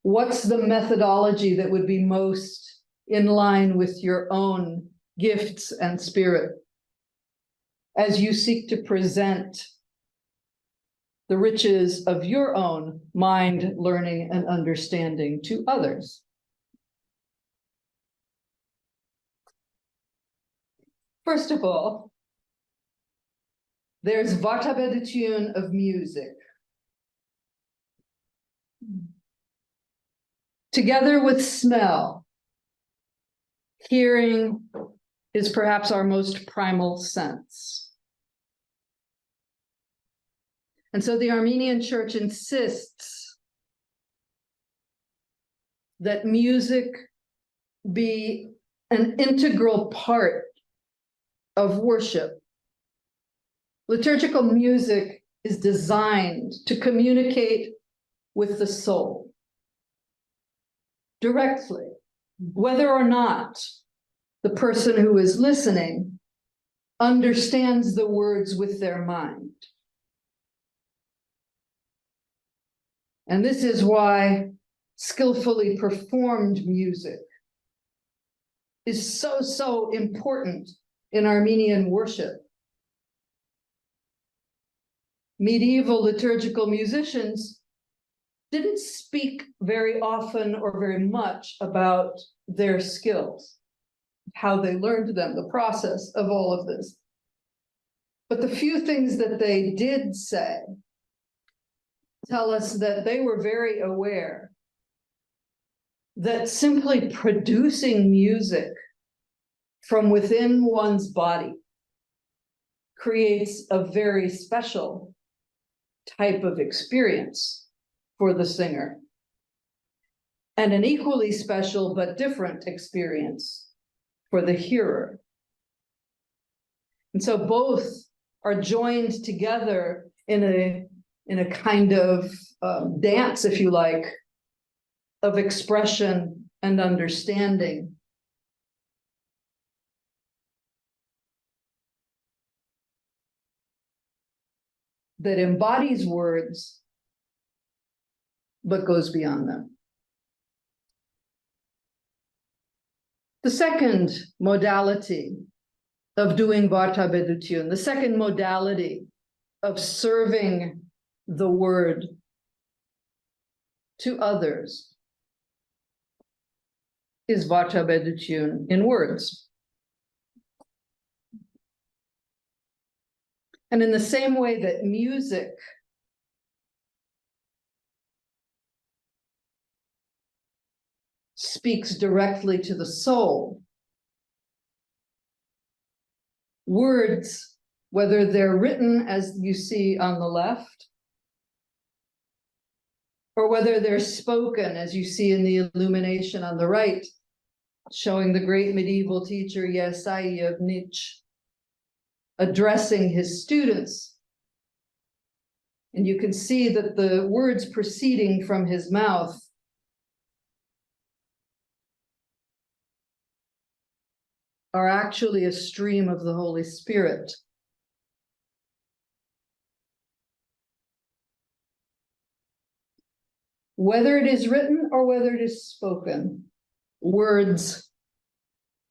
What's the methodology that would be most in line with your own gifts and spirit as you seek to present the riches of your own mind, learning, and understanding to others? First of all, There's vatabeditune of music. Together with smell, hearing is perhaps our most primal sense. And so the Armenian Church insists that music be an integral part of worship. Liturgical music is designed to communicate with the soul directly, whether or not the person who is listening understands the words with their mind. And this is why skillfully performed music is so important in Armenian worship. Medieval liturgical musicians didn't speak very often or very much about their skills, how they learned them, the process of all of this. But the few things that they did say tell us that they were very aware that simply producing music from within one's body creates a very special type of experience for the singer, and an equally special but different experience for the hearer. And so both are joined together in a kind of dance, if you like, of expression and understanding. That embodies words, but goes beyond them. The second modality of doing vatabedutun, the second modality of serving the word to others, is vatabedutun in words. And in the same way that music speaks directly to the soul, words, whether they're written as you see on the left, or whether they're spoken as you see in the illumination on the right, showing the great medieval teacher Yesai of Nietzsche addressing his students. And you can see that the words proceeding from his mouth are actually a stream of the Holy Spirit. Whether it is written or whether it is spoken, words,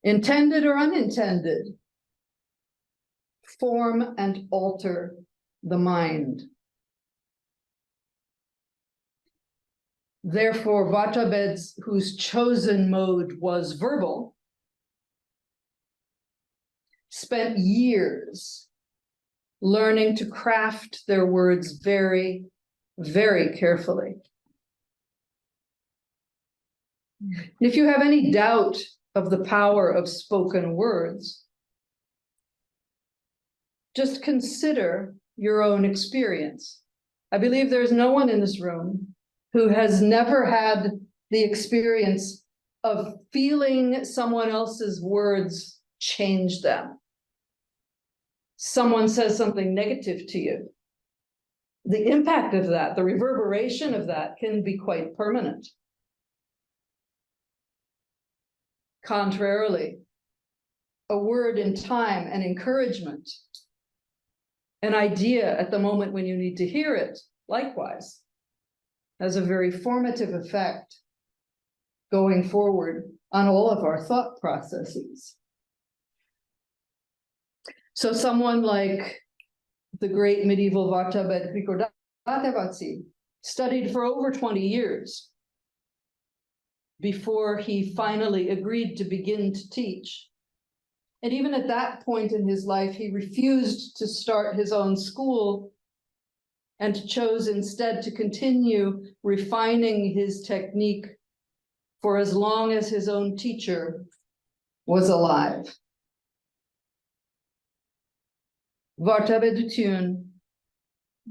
intended or unintended, form and alter the mind. Therefore, Vatabeds, whose chosen mode was verbal, spent years learning to craft their words very, very carefully. If you have any doubt of the power of spoken words, just consider your own experience. I believe there's no one in this room who has never had the experience of feeling someone else's words change them. Someone says something negative to you. The impact of that, the reverberation of that, can be quite permanent. Contrarily, a word in time and encouragement, an idea at the moment when you need to hear it, likewise, has a very formative effect going forward on all of our thought processes. So someone like the great medieval Vatabed Krikodatevatsi studied for over 20 years before he finally agreed to begin to teach. And even at that point in his life, he refused to start his own school and chose instead to continue refining his technique for as long as his own teacher was alive. Vartabedutun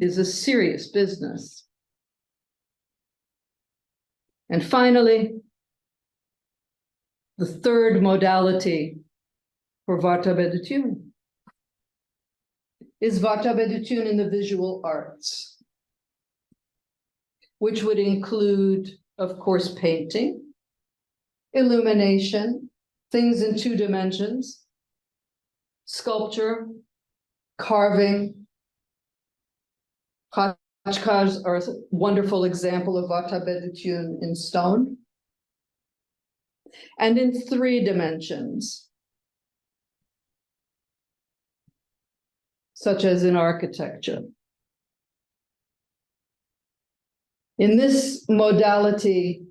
is a serious business. And finally, the third modality for Vartabedutun is Vartabedutun in the visual arts, which would include, of course, painting, illumination, things in 2 dimensions, sculpture, carving. Khachkars are a wonderful example of Vartabedutun in stone, and in 3 dimensions, such as in architecture. In this modality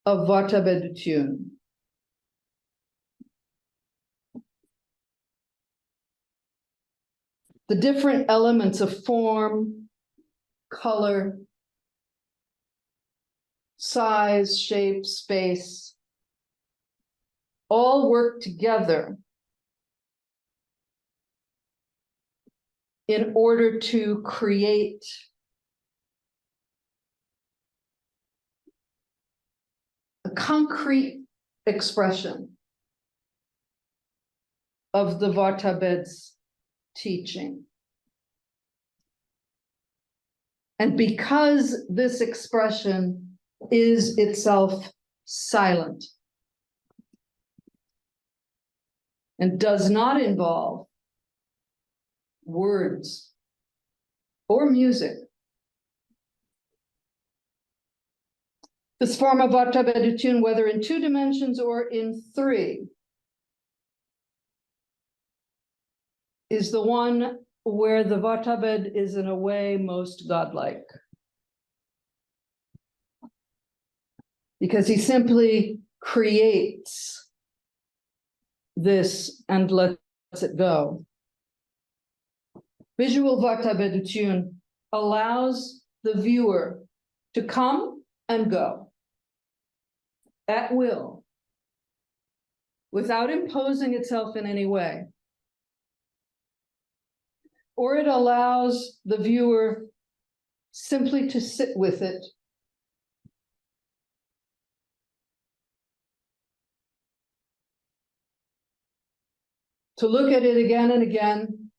of Vartabedutun, the different elements of form, color, size, shape, space, all work together in order to create a concrete expression of the Vartabed's teaching. And because this expression is itself silent and does not involve words or music, this form of Vartabedutun, whether in 2 dimensions or in 3, is the one where the Vartabed is in a way most godlike. Because he simply creates this and lets it go. Visual Vartabedutun allows the viewer to come and go at will, without imposing itself in any way. Or it allows the viewer simply to sit with it, to look at it again and again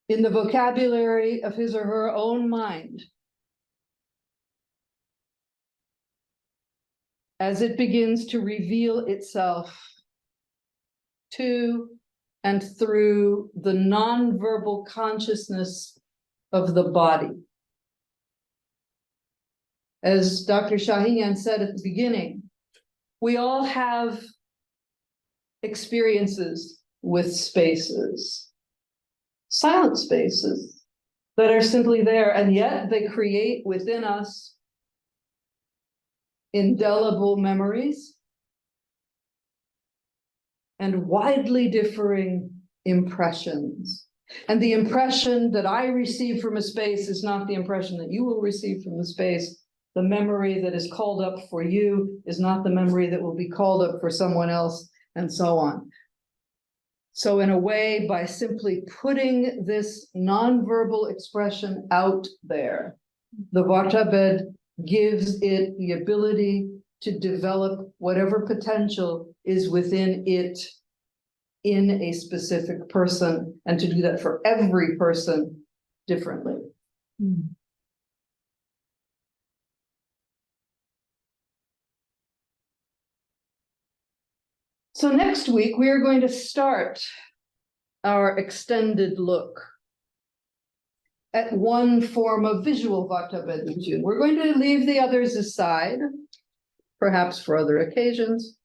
in the vocabulary of his or her own mind, as it begins to reveal itself to and through the nonverbal consciousness of the body. As Dr. Shahinian said at the beginning, we all have experiences with spaces, silent spaces that are simply there, and yet they create within us indelible memories and widely differing impressions. And the impression that I receive from a space is not the impression that you will receive from the space. The memory that is called up for you is not the memory that will be called up for someone else, and so on. So in a way, by simply putting this nonverbal expression out there, the Vartabed gives it the ability to develop whatever potential is within it in a specific person, and to do that for every person differently. So next week, we are going to start our extended look at one form of visual Vartabedutun. We're going to leave the others aside, perhaps for other occasions.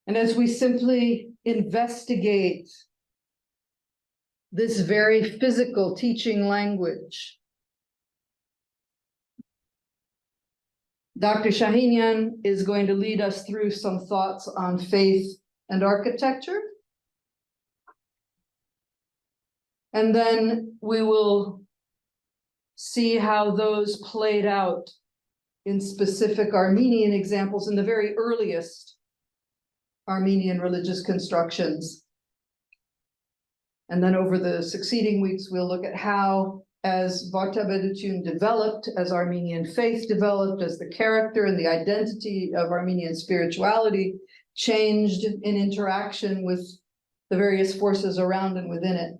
And as we simply investigate this very physical teaching language, Dr. Shahinian is going to lead us through some thoughts on faith and architecture. And then we will see how those played out in specific Armenian examples in the very earliest Armenian religious constructions. And then over the succeeding weeks, we'll look at how, as Vartabedutun developed, as Armenian faith developed, as the character and the identity of Armenian spirituality changed in interaction with the various forces around and within it,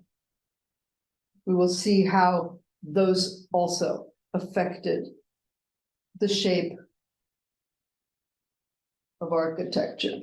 we will see how those also affected the shape of architecture.